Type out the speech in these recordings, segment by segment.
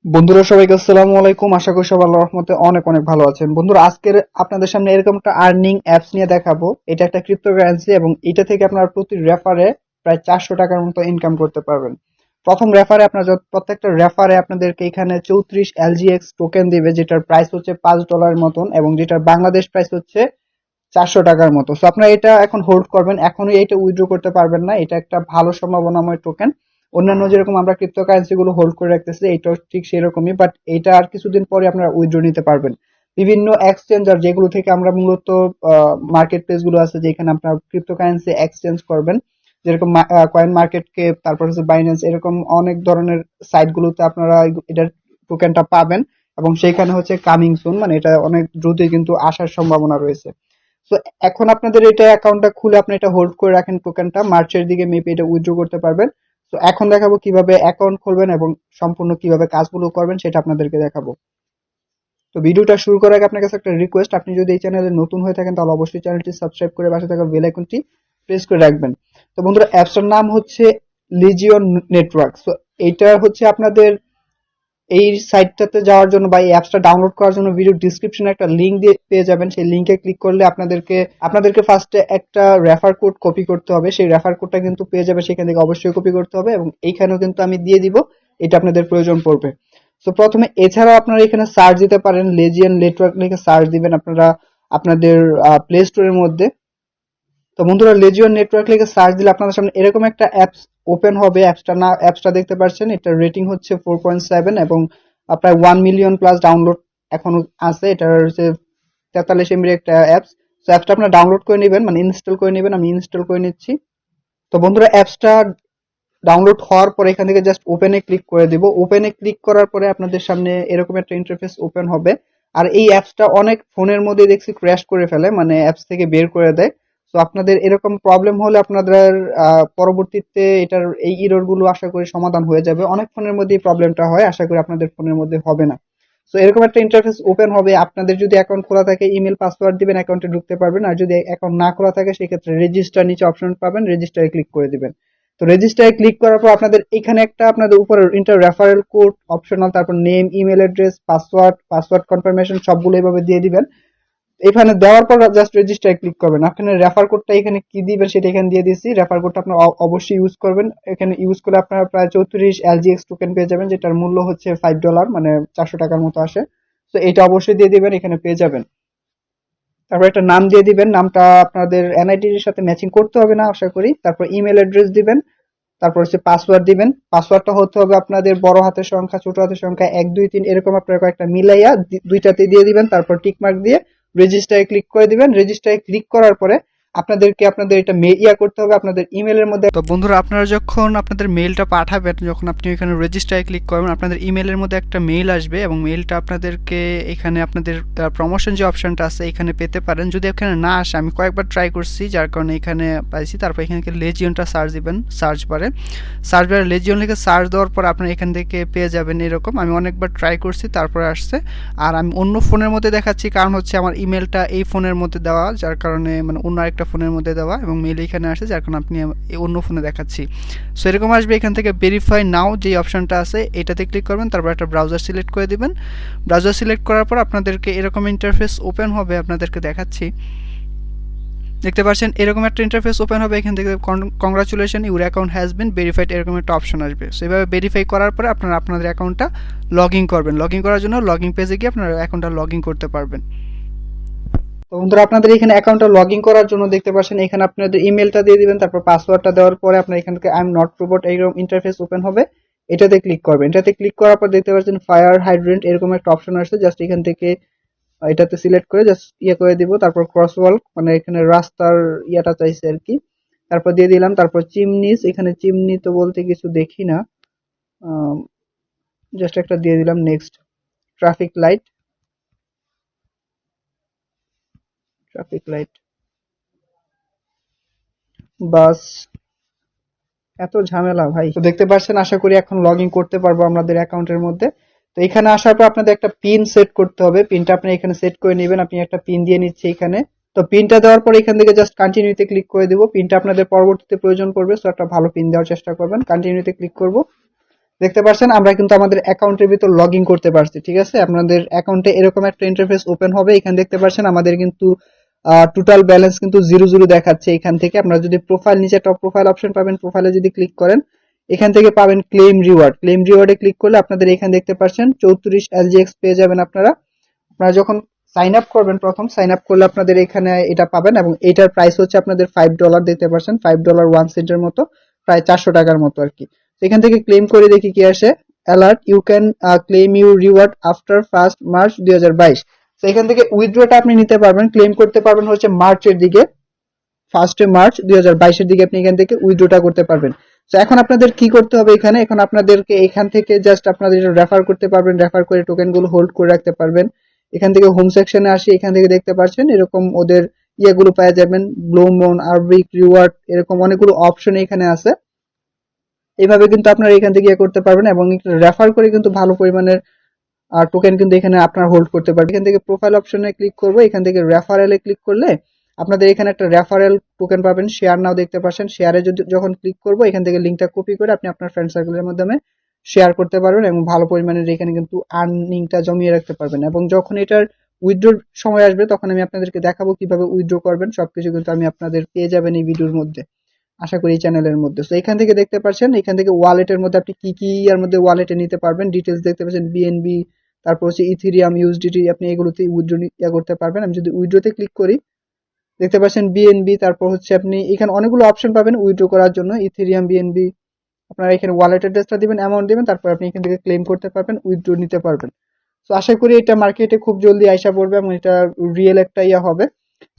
বন্ধুরা সবাইকে আসসালামু আলাইকুম। আশা করি সবাই আল্লাহর রহমতে অনেক অনেক ভালো আছেন। বন্ধুরা আজকের আপনাদের সামনে এরকম একটা আর্নিং অ্যাপস নিয়ে দেখাবো। এটা একটা ক্রিপ্টোকারেন্সি এবং এটা থেকে আপনারা প্রতি রেফারে প্রায় 400 টাকার মতো ইনকাম করতে পারবেন। প্রথম রেফারে প্রত্যেকটা রেফারে আপনাদেরকে এখানে 34 এলজিএক্স টোকেন দিবে, যেটার প্রাইস হচ্ছে $5 মতন এবং যেটার বাংলাদেশ প্রাইস হচ্ছে 400 টাকার মতো। সো আপনারা এটা এখন হোল্ড করবেন, এখনই এটা উইথড্র করতে পারবেন না। এটা একটা ভালো সম্ভাবনাময় টোকেন। অন্যান্য যেরকম আমরা ক্রিপ্টোকারেন্সি গুলো হোল্ড করে রাখতেছি, এটাও ঠিক সেরকমই, বাট এটা আর কিছুদিন পরে আপনারা উইথড্র নিতে পারবেন। বিভিন্ন এক্সচেঞ্জার যেগুলো থেকে আমরা মূলত মার্কেট প্লেস গুলো আছে, যেখানে আপনারা ক্রিপ্টোকারেন্সি এক্সচেঞ্জ করবেন, যেরকম কয়েন মার্কেট কেপ, তারপর হচ্ছে বাইন্যান্স, এরকম অনেক ধরনের সাইট গুলোতে আপনারা এটার টোকেনটা পাবেন এবং সেখানে হচ্ছে কামিং সুন, মানে এটা অনেক দ্রুতই কিন্তু আসার সম্ভাবনা রয়েছে। তো এখন আপনাদের এটা অ্যাকাউন্টটা খুলে আপনি এটা হোল্ড করে রাখেন টোকেনটা, মার্চের দিকে মেবি এটা উইথড্র করতে পারবেন। তো এখন দেখাবো কিভাবে অ্যাকাউন্ট খুলবেন এবং সম্পূর্ণ কিভাবে কাজগুলো করবেন সেটা আপনাদেরকে দেখাবো। তো ভিডিওটা শুরু করার আগে আপনার কাছে একটা রিকোয়েস্ট, আপনি যদি এই চ্যানেলে নতুন হয়ে থাকেন তাহলে অবশ্যই চ্যানেলটি সাবস্ক্রাইব করে পাশে থাকা বেল আইকনটি প্রেস করে রাখবেন। তো বন্ধুরা, অ্যাপসটার নাম হচ্ছে লিজিয়ন নেটওয়ার্ক। তো এইটা হচ্ছে আপনাদের এই সাইটটাতে যাওয়ার জন্য বা এই অ্যাপসটা ডাউনলোড করার জন্য ভিডিও ডিসক্রিপশনে একটা লিংক দিয়ে পেয়ে যাবেন। সেই লিংকে ক্লিক করলে আপনাদেরকে ফার্স্টে একটা রেফার কোড কপি করতে হবে। সেই রেফার কোডটা কিন্তু পেয়ে যাবে, সেখান থেকে অবশ্যই কপি করতে হবে এবং এইখানেও কিন্তু আমি দিয়ে দিব, এটা আপনাদের প্রয়োজন পড়বে। তো প্রথমে এছাড়াও আপনারা এখানে সার্চ দিতে পারেন, লেজিয়ান নেটওয়ার্ক লিখে সার্চ দিবেন আপনারা আপনাদের প্লে স্টোরের মধ্যে। তো বন্ধুরা, লেজিওন নেটওয়ার্ক লিখে সার্চ দিলে আপনাদের সামনে এরকম একটা অ্যাপস ওপেন হবে। অ্যাপসটা দেখতে পাচ্ছেন, এটার রেটিং হচ্ছে 4.7 এবং প্রায় 1 মিলিয়ন প্লাস ডাউনলোড এখনো আছে। এটা হচ্ছে 43 এমবির একটা অ্যাপস। তো অ্যাপসটা আপনারা ডাউনলোড করে নেবেন, মানে ইনস্টল করে নেবেন। আমি ইনস্টল করে নিচ্ছি। তো বন্ধুরা, অ্যাপসটা ডাউনলোড হওয়ার পরে এখান থেকে জাস্ট ওপেনে ক্লিক করে দিব। ওপেনে ক্লিক করার পরে আপনাদের সামনে এরকম একটা ইন্টারফেস ওপেন হবে। আর এই অ্যাপসটা অনেক ফোনের মধ্যে দেখছি ক্র্যাশ করে ফেলে, মানে অ্যাপস থেকে বের করে দেয়। তো আপনাদের এরকম প্রবলেম হলে আপনাদের পরবর্তীতে এটার এই ইরর গুলো আশা করি সমাধান হয়ে যাবে। অনেক ফোনের মধ্যে এই প্রবলেমটা হয়, আশা করি আপনাদের ফোনের মধ্যে হবে না। তো এরকম একটা ইন্টারফেস ওপেন হবে। আপনাদের যদি অ্যাকাউন্ট খোলা থাকে ইমেল পাসওয়ার্ড দিবেন, অ্যাকাউন্টে ঢুকতে পারবেন। আর যদি অ্যাকাউন্ট না খোলা থাকে সেক্ষেত্রে রেজিস্টার নিচে অপশন পাবেন, রেজিস্টারে ক্লিক করে দিবেন। তো রেজিস্টারে ক্লিক করার পর আপনাদের এখানে একটা আপনাদের উপরে ইন্টার রেফারেল কোড অপশনাল, তারপর name, email address, password confirmation সবগুলো এইভাবে দিয়ে দিবেন। এখানে দেওয়ার পর জাস্ট রেজিস্টারে ক্লিক করবেন। আপনার রেফার কোডটা এখানে কি দিবেন সেটা এখানে দিয়ে দিছি। রেফার কোডটা আপনার অবশ্যই ইউজ করবেন। এখানে ইউজ করে আপনারা প্রায় 34 এলজিএক্স টোকেন পেয়ে যাবেন, যেটার মূল্য হচ্ছে $5, মানে 400 টাকার মতো আসে। তো এটা অবশ্যই দিয়ে দিবেন, এখানে পেয়ে যাবেন। তারপর একটা নাম দিয়ে দিবেন, নামটা আপনাদের এনআইডির সাথে ম্যাচিং করতে হবে না আশা করি। তারপর ইমেল অ্যাড্রেস দিবেন। তারপর হচ্ছে পাসওয়ার্ড দিবেন। পাসওয়ার্ডটা হতে হবে আপনাদের বড় হাতের সংখ্যা, ছোট হাতের সংখ্যা, 1 2 3 এরকম আপনারা কয়েকটা মিলাইয়া দুইটাতে দিয়ে দিবেন। তারপর টিক মার্ক দিয়ে রেজিস্টারে ক্লিক করে দিবেন। রেজিস্টারে ক্লিক করার পরে আপনাদেরকে আপনাদের এটা করতে হবে আপনাদের ইমেলের মধ্যে। তো বন্ধুরা, আপনারা যখন আপনাদের মেইলটা পাঠাবেন, যখন আপনি এখানে রেজিস্টারে ক্লিক করবেন, আপনাদের ইমেলের মধ্যে একটা মেইল আসবে এবং মেইলটা আপনাদেরকে এখানে আপনাদের প্রমোশন যে অপশনটা আছে এখানে পেতে পারেন। যদি এখানে না আসে, আমি কয়েকবার ট্রাই করছি যার কারণে এখানে পাইছি। তারপর এখানে লেজিয়নটা সার্চ দিবেন, সার্চ বারে লেজিয়ন লিখে সার্চ দেওয়ার পর আপনারা এখান থেকে পেয়ে যাবেন এরকম। আমি অনেকবার ট্রাই করছি, তারপরে আসছে। আর আমি অন্য ফোনের মধ্যে দেখাচ্ছি, কারণ হচ্ছে আমার ইমেলটা এই ফোনের মধ্যে দেওয়া, যার কারণে মানে অন্য আরেকটা ফোনের মধ্যে দেওয়া এবং মেইল এখানে আসে, যার কারণে আপনি অন্য ফোনে দেখাচ্ছি। সো এরকম আসবে। এখান থেকে ভেরিফাই নাও যে অপশনটা আছে এটাতে ক্লিক করবেন। তারপর একটা ব্রাউজার সিলেক্ট করে দিবেন। ব্রাউজার সিলেক্ট করার পর আপনাদেরকে এরকম ইন্টারফেস ওপেন হবে, আপনাদেরকে দেখাচ্ছি। দেখতে পাচ্ছেন এরকম একটা ইন্টারফেস ওপেন হবে। এখান থেকে congratulation, your account has been verified এরকম একটা অপশন আসবে। সো এইভাবে ভেরিফাই করার পরে আপনারা আপনাদের অ্যাকাউন্টটা লগ ইন করবেন। লগ ইন করার জন্য লগ ইন পেজে গিয়ে আপনারা অ্যাকাউন্টটা লগ ইন করতে পারবেন। তো বন্ধুরা, আপনাদের এখানে অ্যাকাউন্টটা লগ ইন করার জন্য দেখতে পাচ্ছেন এখানে আপনাদের ইমেলটা দিয়ে দিবেন। তারপর পাসওয়ার্ডটা দেওয়ার পরে আপনার এখান থেকে আই এম নট রোবট এইরকম ইন্টারফেস ওপেন হবে। এটাতে ক্লিক করবেন। এটাতে ক্লিক করার পর দেখতে পাচ্ছেন ফায়ার হাইড্রেন্ট এরকম একটা অপশন আসছে। জাস্ট এখান থেকে এটাতে সিলেক্ট করে জাস্ট করে দিব। তারপর ক্রস ওয়াল, মানে এখানে রাস্তার ইয়াটা চাইছে আর কি। তারপর দিয়ে দিলাম। তারপর চিমনিস, এখানে চিমনি তো বলতে কিছু দেখি না, জাস্ট একটা দিয়ে দিলাম। Next traffic light, traffic light, bus, এত ঝামেলা ভাই। তো দেখতে পাচ্ছেন, আশা করি এখন লগ ইন করতে পারবো আমাদের অ্যাকাউন্টের মধ্যে। তো এখানে আসার পর আপনাদের একটা পিন সেট করতে হবে। পিনটা আপনি এখানে সেট করে নেবেন। আপনি একটা পিন দিয়ে নিচ্ছে এখানে। তো পিনটা দেওয়ার পর এখান থেকে জাস্ট কন্টিনিউতে ক্লিক করে দিব। পিনটা আপনাদের পরবর্তীতে প্রয়োজন পড়বে, সো একটা ভালো পিন দেওয়ার চেষ্টা করবেন। কন্টিনিউতে ক্লিক করব। দেখতে পাচ্ছেন আমরা কিন্তু আমাদের অ্যাকাউন্টের ভিতর লগ ইন করতে পারছি, ঠিক আছে। আপনাদের অ্যাকাউন্টে এরকম একটা ইন্টারফেস ওপেন হবে। এখানে দেখতে পাচ্ছেন আমাদের কিন্তু টোটাল ব্যালেন্স কিন্তু 0 দেখাচ্ছে। এখান থেকে আপনারা যদি প্রোফাইল, নিচে টপ প্রোফাইল অপশন পাবেন, প্রোফাইলে যদি ক্লিক করেন এখান থেকে পাবেন ক্লেম রিওয়ার্ড। ক্লেম রিওয়ার্ডে ক্লিক করলে আপনাদের এখানে দেখতে পাচ্ছেন 34 এলজিএক্স পেয়ে যাবেন আপনারা। আপনারা যখন সাইন আপ করবেন, প্রথম সাইন আপ করলে আপনাদের এখানে এটা পাবেন, এবং এটার প্রাইস হচ্ছে আপনাদের $5 দেখতে পাচ্ছেন, $5 1 সেন্টের মতো, প্রায় 400 টাকার মতো আর কি। তো এখান থেকে ক্লেম করে দেখি কি আসে। Alert, you can claim your reward after 1 March 2022। তো এখান থেকে উইথড্রটা আপনি নিতে পারবেন, ক্লেম করতে পারবেন হচ্ছে মার্চের দিকে, 1 মার্চ 2022-এর দিকে আপনি এখান থেকে উইথড্রটা করতে পারবেন। তো এখন আপনাদের কি করতে হবে এখানে, এখন আপনাদেরকে এখান থেকে জাস্ট আপনাদের রেফার করতে পারবেন, রেফার করে টোকেনগুলো হোল্ড করে রাখতে পারবেন। এখান থেকে হোম সেকশনে আসি, এখান থেকে দেখতে পাচ্ছেন এরকম ওদের ইয়েগুলো পেয়ে যাবেন, ব্লু মুন, আরবিক রিওয়ার্ড, এরকম অনেকগুলো অপশন এখানে আছে। এইভাবে কিন্তু আপনারা এখান থেকে ইয়ে করতে পারবেন, এবং রেফার করে কিন্তু ভালো পরিমাণের টোকেন কিন্তু এখানে আপনারা হোল্ড করতে পারবেন। এখান থেকে প্রোফাইল অপশনে ক্লিক করবো, এখান থেকে রেফারেলে ক্লিক করলে আপনাদের এখানে একটা রেফারেল টোকেন পাবেন, শেয়ার নাও দেখতে পাচ্ছেন। শেয়ারে যদি যখন ক্লিক করবো এখান থেকে লিঙ্কটা কপি করে আপনি আপনার ফ্রেন্ড সার্কেলের মাধ্যমে শেয়ার করতে পারবেন, এবং ভালো পরিমাণের এখানে কিন্তু আর্নিংটা জমিয়ে রাখতে পারবেন। এবং যখন এটার উইথড্রোর সময় আসবে তখন আমি আপনাদেরকে দেখাবো কিভাবে উইথড্র করবেন, সবকিছু কিন্তু আমি আপনাদের পেয়ে যাবেন এই ভিডিওর মধ্যে, আশা করি এই চ্যানেলের মধ্যে। তো এখান থেকে দেখতে পাচ্ছেন, এখান থেকে ওয়ালেটের মধ্যে আপনি কি কি এর মধ্যে ওয়ালেটে নিতে পারবেন ডিটেলস দেখতে পাচ্ছেন, বিএনবি, তারপর হচ্ছে ইথেরিয়াম, ইউএসডিটি, আপনি এগুলোতে উইথড্র করতে পারবেন। আমি যদি উইথড্রতে ক্লিক করি দেখতে পাচ্ছেন বিএনবি, তারপর হচ্ছে আপনি এখানে অনেকগুলো অপশন পাবেন উইথড্র করার জন্য, ইথেরিয়াম, বিএনবি। আপনারা এখানে ওয়ালেট অ্যাড্রেসটা দিবেন, অ্যামাউন্ট দিবেন, তারপর আপনি এখান থেকে ক্লেম করতে পারবেন, উইথড্র নিতে পারবেন। তো আশা করি এটা মার্কেটে খুব জলদি আইসা পড়বে, এবং এটা রিয়েল একটা ইয়া হবে।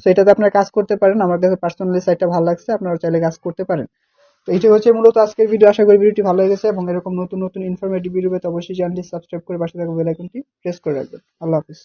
তো এটাতে আপনারা কাজ করতে পারেন, আমার কাছে পার্সোনালি সাইটটা ভালো লাগছে, আপনারা চাইলে কাজ করতে পারেন। তো এইটাই হচ্ছে মূলত আজকের ভিডিও। আশা করি ভিডিওটি ভালো লেগেছে, এবং এরকম নতুন নতুন ইনফরমেটিভ ভিডিও পেতে অবশ্যই চ্যানেলটি সাবস্ক্রাইব করে পাশে থাকা বেল আইকনটি প্রেস করে রাখবেন। আল্লাহ হাফিজ।